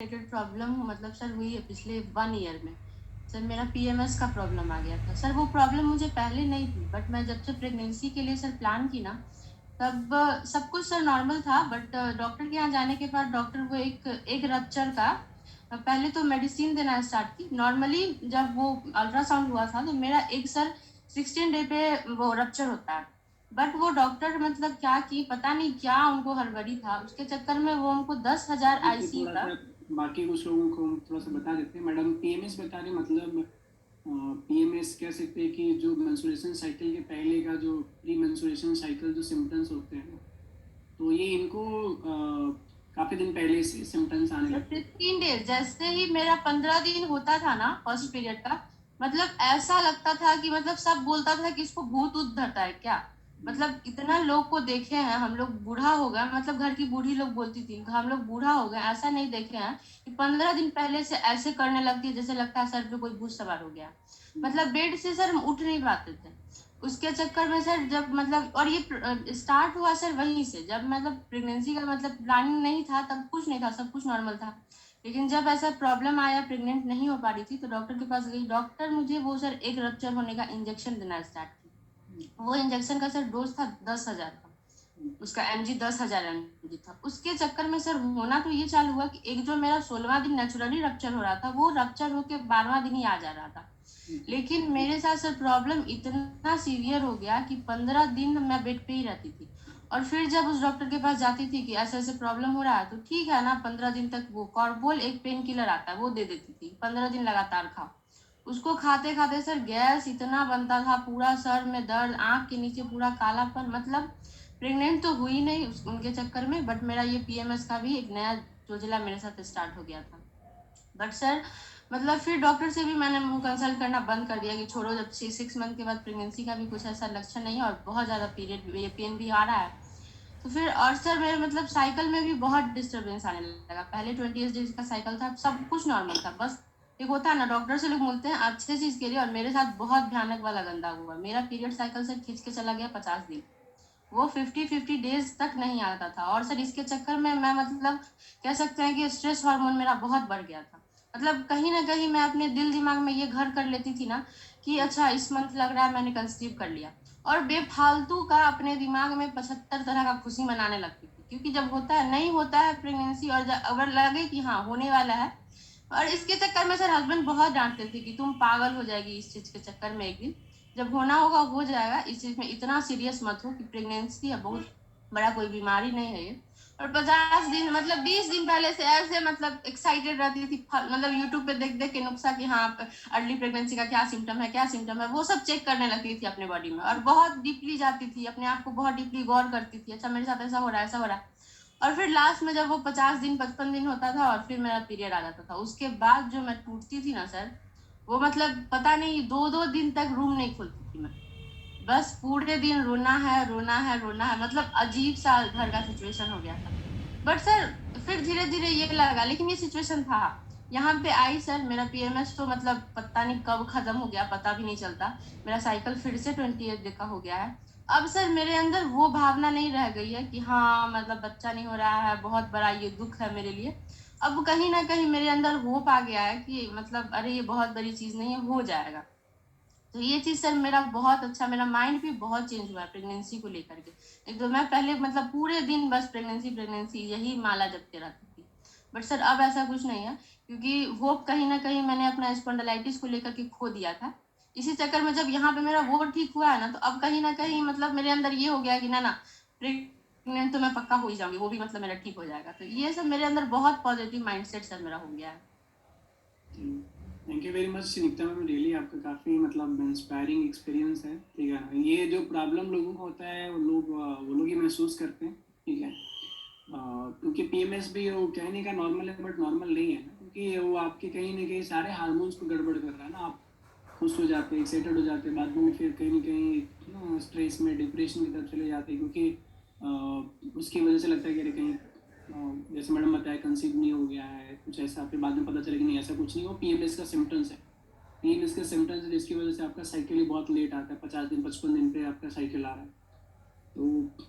Related problem मतलब sir हुई है पिछले 1 ईयर में। सर मेरा पीएमएस का प्रॉब्लम आ गया था सर। वो प्रॉब्लम मुझे पहले नहीं थी, बट मैं जब से प्रेगनेंसी के लिए सर प्लान की ना, तब सब कुछ सर नॉर्मल था। बट डॉक्टर के यहाँ जाने के बाद डॉक्टर वो एक रप्चर का पहले तो मेडिसिन देना स्टार्ट की। नॉर्मली जब वो अल्ट्रासाउंड हुआ था तो मेरा एक सर 16 डे पे वो रप्चर होता है। बट वो डॉक्टर मतलब क्या की पता नहीं क्या उनको हड़बड़ी था, उसके चक्कर में वो हमको 10,000 देखिए आईसीयू थोड़ा का। सा बाकी कुछ लोगों को हम थोड़ा सा बता देते हैं। मैडम पीएमएस बता रहे मतलब पीएमएस कह सकते हैं कि जो मेंस्ट्रुएशन साइकिल के पहले का जो प्री मेंस्ट्रुएशन साइकिल जो सिम्टम्स होते हैं, तो ये इनको काफी दिन पहले से सिम्टम्स आने लगते हैं। 15 डेज जैसे ही मेरा 15 दिन होता था ना फर्स्ट पीरियड का, मतलब ऐसा लगता था कि मतलब सब बोलता था कि इसको भूत ऊत धरता है क्या। मतलब इतना लोग को देखे हैं हम लोग, बूढ़ा हो गया, मतलब घर की बूढ़ी लोग बोलती थी हम लोग बूढ़ा हो गए, ऐसा नहीं देखे हैं कि 15 दिन पहले से ऐसे करने लगती है जैसे लगता है सर पे कोई भूत सवार हो गया। मतलब बेड से सर हम उठ नहीं पाते थे। उसके चक्कर में सर जब मतलब, और ये स्टार्ट हुआ सर वहीं से, जब मतलब प्रेगनेंसी का मतलब प्लानिंग नहीं था तब कुछ नहीं था, सब कुछ नॉर्मल था। लेकिन जब ऐसा प्रॉब्लम आया, प्रेग्नेंट नहीं हो पा रही थी, तो डॉक्टर के पास गई। डॉक्टर मुझे वो सर एक रप्चर होने का इंजेक्शन देना स्टार्ट की। वो इंजेक्शन का सर डोज था 10,000 का। उसका एमजी 10,000 एमजी था। उसके चक्कर में सर होना तो ये चालू हुआ कि एक जो मेरा 16वां दिन नेचुरली रप्चर हो रहा था, वो रप्चर होके 12वां दिन ही आ जा रहा था। लेकिन मेरे साथ सर प्रॉब्लम इतना सीवियर हो गया कि 15 दिन मैं बेड पे ही रहती थी। और फिर जब उस डॉक्टर के पास जाती थी कि ऐसे ऐसे प्रॉब्लम हो रहा है, तो ठीक है ना, 15 दिन तक वो कॉर्बोल एक पेन किलर आता है वो दे देती थी, 15 दिन लगातार खाओ। उसको खाते खाते सर गैस इतना बनता था, पूरा सर में दर्द, आंख के नीचे पूरा कालापन। मतलब प्रेग्नेंट तो हुई नहीं उनके चक्कर में, बट मेरा ये पीएमएस का भी एक नया जोजिला मेरे साथ स्टार्ट हो गया था। बट सर मतलब फिर डॉक्टर से भी मैंने कंसल्ट करना बंद कर दिया कि छोड़ो, जब 6 मंथ के बाद प्रेगनेंसी का भी कुछ ऐसा लक्षण नहीं है और बहुत ज़्यादा पीरियड ये पेन भी आ रहा है। तो फिर और सर मेरे मतलब साइकिल में भी बहुत डिस्टरबेंस आने लगा। पहले 28 डेज का साइकिल था, सब कुछ नॉर्मल था। बस एक होता है ना, डॉक्टर से लोग बोलते हैं अच्छे चीज के लिए, और मेरे साथ बहुत भयानक वाला गंदा हुआ। मेरा पीरियड साइकिल से खींच के चला गया 50 दिन। वो 50-50 डेज तक नहीं आता था। और सर इसके चक्कर में मैं मतलब कह सकते हैं कि स्ट्रेस हार्मोन मेरा बहुत बढ़ गया था। मतलब कहीं ना कहीं मैं अपने दिल दिमाग में ये घर कर लेती थी ना कि अच्छा इस मंथ लग रहा है मैंने कंसीव कर लिया, और बेफालतू का अपने दिमाग में 75 तरह का खुशी मनाने लगती थी। क्योंकि जब होता है नहीं होता है प्रेगनेंसी, और अगर लगे कि हाँ होने वाला है, और इसके चक्कर में सर हस्बैंड बहुत डांटते थे कि तुम पागल हो जाएगी इस चीज के चक्कर में, एक दिन जब होना होगा हो जाएगा, इस चीज में इतना सीरियस मत हो कि प्रेगनेंसी है बहुत बड़ा कोई बीमारी नहीं है ये। और 50 दिन मतलब 20 दिन पहले से ऐसे मतलब एक्साइटेड रहती थी, मतलब यूट्यूब पे देख देख के नुस्खा कि हाँ अर्ली प्रेगनेंसी का क्या सिम्टम है क्या सिम्टम है, वो सब चेक करने लगती थी अपने बॉडी में, और बहुत डीपली जाती थी, अपने आप को बहुत डीपली गौर करती थी, अच्छा मेरे साथ ऐसा हो रहा है ऐसा हो रहा है। और फिर लास्ट में जब वो 50 दिन 55 दिन होता था और फिर मेरा पीरियड आ जाता था, उसके बाद जो मैं टूटती थी ना सर, वो मतलब पता नहीं 2-2 दिन तक रूम नहीं खोलती थी मैं। बस पूरे दिन रोना है रोना है रोना है, मतलब अजीब सा घर का सिचुएशन हो गया था। बट सर फिर धीरे धीरे ये लगा, लेकिन ये सिचुएशन था। यहाँ पे आई सर, मेरा पीएमएस तो मतलब पता नहीं कब खत्म हो गया, पता भी नहीं चलता। मेरा साइकिल फिर से 28 डे का हो गया है। अब सर मेरे अंदर वो भावना नहीं रह गई है कि हाँ मतलब बच्चा नहीं हो रहा है बहुत बड़ा ये दुख है मेरे लिए। अब कहीं ना कहीं मेरे अंदर होप आ गया है कि मतलब अरे ये बहुत बड़ी चीज नहीं है, हो जाएगा। तो ये चीज सर मेरा बहुत अच्छा, मेरा माइंड भी बहुत चेंज हुआ है प्रेगनेंसी को लेकर के। एक तो मैं पहले मतलब पूरे दिन बस प्रेगनेंसी प्रेगनेंसी यही माला जपते रहती थी। बट सर अब ऐसा कुछ नहीं है, क्योंकि होप कहीं ना कहीं मैंने अपना स्पॉन्डिलाइटिस को लेकर के खो दिया था। इसी चक्कर में जब यहाँ पे मेरा वो ठीक हुआ है ना, तो अब कहीं ना कहीं मतलब मेरे अंदर ये हो गया कि ना ना प्रेग्नेंट तो मैं पक्का हो ही जाऊंगी, वो भी मतलब मेरा ठीक हो जाएगा। तो ये सब मेरे अंदर बहुत पॉजिटिव माइंडसेट सर मेरा हो गया है। Thank you very much Sunita ma'am, really आपका काफ़ी मतलब इंस्पायरिंग एक्सपीरियंस है। ठीक है ना, ये जो प्रॉब्लम लोगों को होता है वो लोग ही महसूस करते हैं। ठीक है, क्योंकि पीएमएस भी वो कहने का नॉर्मल है बट नॉर्मल नहीं है ना, क्योंकि वो आपके कहीं ना कहीं सारे हार्मोन्स को गड़बड़ कर रहा है ना। आप खुश हो जाते हैं, एक्साइटेड हो जाते हैं, बाद में फिर कहीं ना कहीं स्ट्रेस में डिप्रेशन की तरफ चले जाते हैं, क्योंकि उसकी वजह से लगता है कि अरे कहीं जैसे मैडम बताया कंसीव नहीं हो गया है कुछ ऐसा, फिर बाद में पता चले कि नहीं ऐसा कुछ नहीं, वो पीएमएस का सिम्टम्स है। पीएमएस का सिम्टम्स है जिसकी वजह से आपका साइकिल ही बहुत लेट आता है, 50 दिन 55 दिन पे आपका साइकिल आ रहा है। तो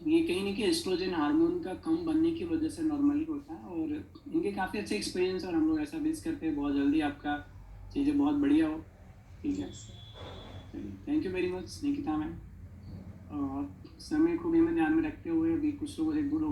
ये कहीं ना कहीं एस्ट्रोजन हार्मोन का कम बनने की वजह से नॉर्मली होता है। और इनके काफ़ी अच्छे एक्सपीरियंस, और हम लोग ऐसा विश करते हैं बहुत जल्दी आपका चीज़ें बहुत बढ़िया हो। ठीक है, यस सर। चलिए, thank you very much Nikita ma'am. और समय को भी हमें ध्यान में रखते हुए अभी कुछ लोगों से दूर हो